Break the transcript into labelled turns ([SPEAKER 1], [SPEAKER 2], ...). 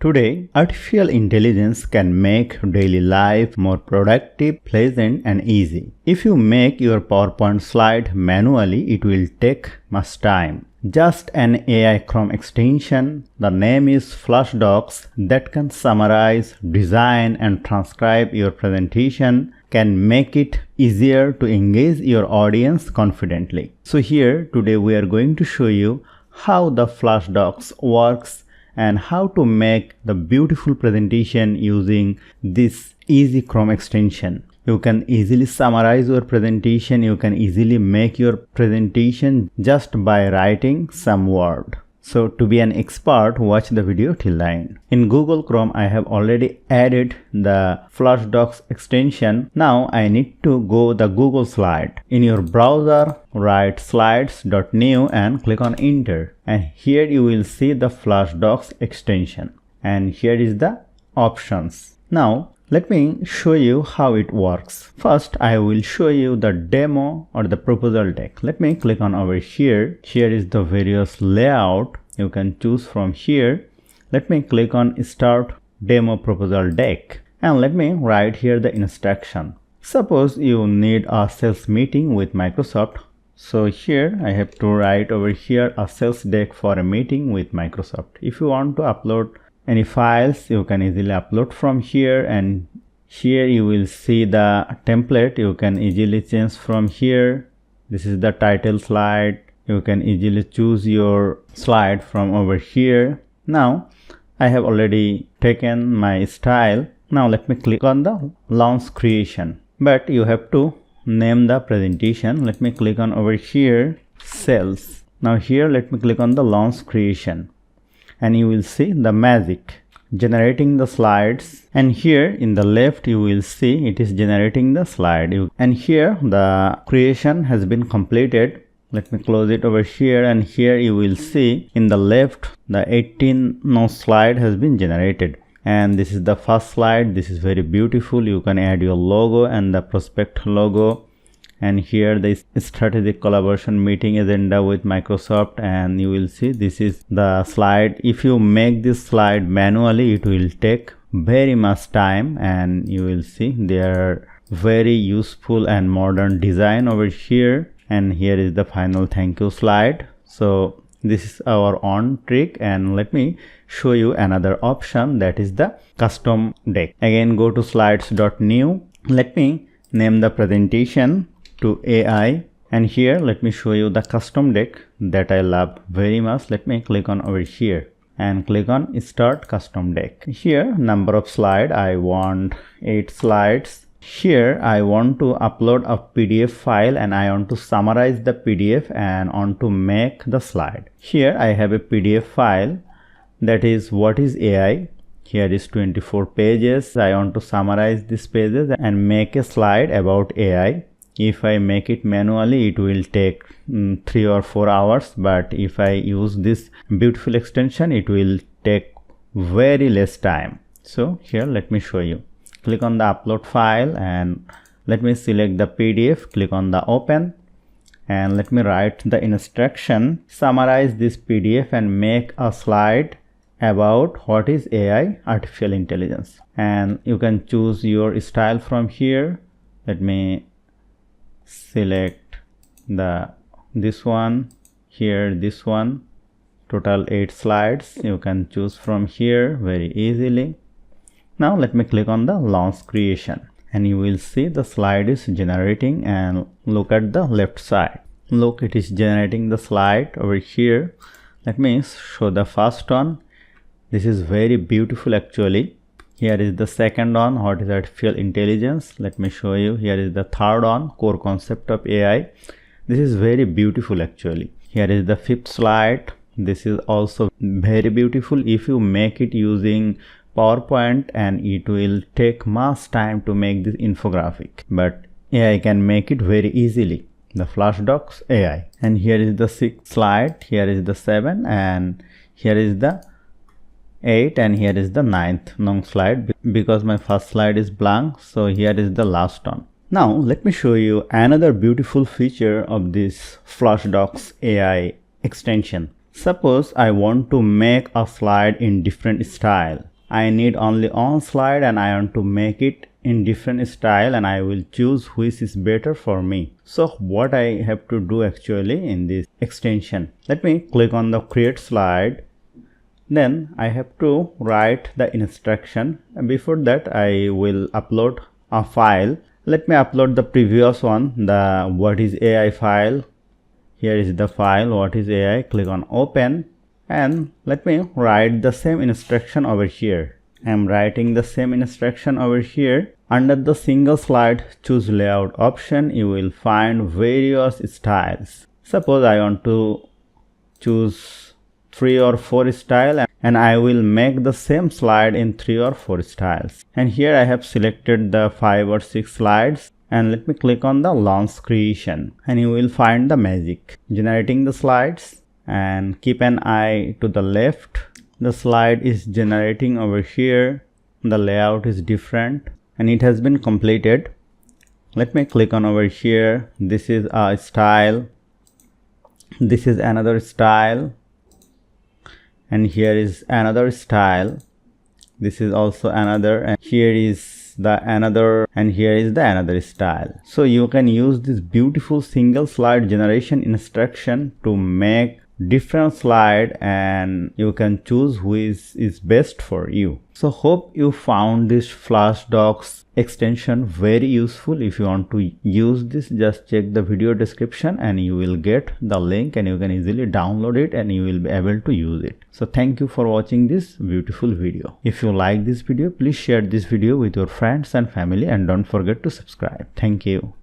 [SPEAKER 1] Today, artificial intelligence can make daily life more productive, pleasant, and easy. If you make your PowerPoint slide manually, it will take much time. Just an AI Chrome extension, the name is FlashDocs, that can summarize, design, and transcribe your presentation, can make it easier to engage your audience confidently. So here, today we are going to show you how the FlashDocs works and how to make the beautiful presentation using this easy Chrome extension. You can easily summarize your presentation, you can easily make your presentation just by writing some word. So to be an expert, watch the video till the end. In Google Chrome, I have already added the FlashDocs extension. Now I need to go the Google slide. In your browser, write slides.new and click on enter. And here you will see the FlashDocs extension. And here is the options. Now let me show you how it works. First, I will show you the demo or the proposal deck. Let me click on over here. Here is the various layout. You can choose from here. Let me click on start demo proposal deck. And let me write here the instruction. Suppose you need a sales meeting with Microsoft. So here I have to write over here a sales deck for a meeting with Microsoft. If you want to upload any files, you can easily upload from here, and here you will see the template. You can easily change from here. This is the title slide. You can easily choose your slide from over here. Now I have already taken my style. Now let me click on the launch creation, but you have to name the presentation. Let me click on over here sales. Now here let me click on the launch creation, and you will see the magic generating the slides, and here in the left you will see it is generating the slide, and here the creation has been completed. Let me close it over here, and here you will see in the left the 18 slide has been generated, and this is the first slide. This is very beautiful. You can add your logo and the prospect logo, and here the strategic collaboration meeting agenda with Microsoft, and you will see this is the slide. If you make this slide manually, it will take very much time, and you will see there are very useful and modern design over here, and here is the final thank you slide. So this is our on trick, and let me show you another option, that is the custom deck. Again, go to slides.new. Let me name the presentation to AI, and here let me show you the custom deck that I love very much. Let me click on over here and click on start custom deck. Here number of slide, I want 8 slides. Here I want to upload a PDF file, and I want to summarize the PDF and want to make the slide. Here I have a PDF file, that is what is AI. Here is 24 pages. I want to summarize these pages and make a slide about AI. If I make it manually, it will take 3 or 4 hours, but if I use this beautiful extension, it will take very less time. So here let me show you. Click on the upload file, and let me select the PDF. Click on the open, and let me write the instruction. Summarize this PDF and make a slide about what is AI, artificial intelligence, and you can choose your style from here. Let me select this one, here this one. Total 8 slides. You can choose from here very easily. Now let me click on the launch creation, and you will see the slide is generating, and look at the left side. Look, it is generating the slide over here. Let me show the first one. This is very beautiful actually. Here is the second one, what is artificial intelligence. Let me show you. Here is the third one, core concept of AI. This is very beautiful actually. Here is the fifth slide. This is also very beautiful. If you make it using PowerPoint, and it will take much time to make this infographic, but AI can make it very easily, the FlashDocs AI. And here is the 6th slide. Here is the 7, and here is the 8, and here is the 9th slide, because my first slide is blank, so here is the last one. Now let me show you another beautiful feature of this FlashDocs AI extension. Suppose I want to make a slide in different style. I need only one slide and I want to make it in different style, and I will choose which is better for me. So what I have to do actually in this extension, let me click on the create slide. Then I have to write the instruction. Before that, I will upload a file. Let me upload the previous one, the what is AI file. Here is the file what is AI. Click on open and let me write the same instruction over here. I am writing the same instruction over here. Under the single slide choose layout option, you will find various styles. Suppose I want to choose 3 or 4 style, and I will make the same slide in 3 or 4 styles. And here I have selected the 5 or 6 slides, and let me click on the launch creation, and you will find the magic generating the slides. And keep an eye to the left, the slide is generating over here. The layout is different and it has been completed. Let me click on over here. This is a style, this is another style, and here is another style. This is also another, and here is the another, and here is the another style. So you can use this beautiful single slide generation instruction to make different slide, and you can choose which is best for you. So hope you found this FlashDocs extension very useful. If you want to use this, just check the video description and you will get the link, and you can easily download it and you will be able to use it. So thank you for watching this beautiful video. If you like this video, please share this video with your friends and family, and don't forget to subscribe. Thank you.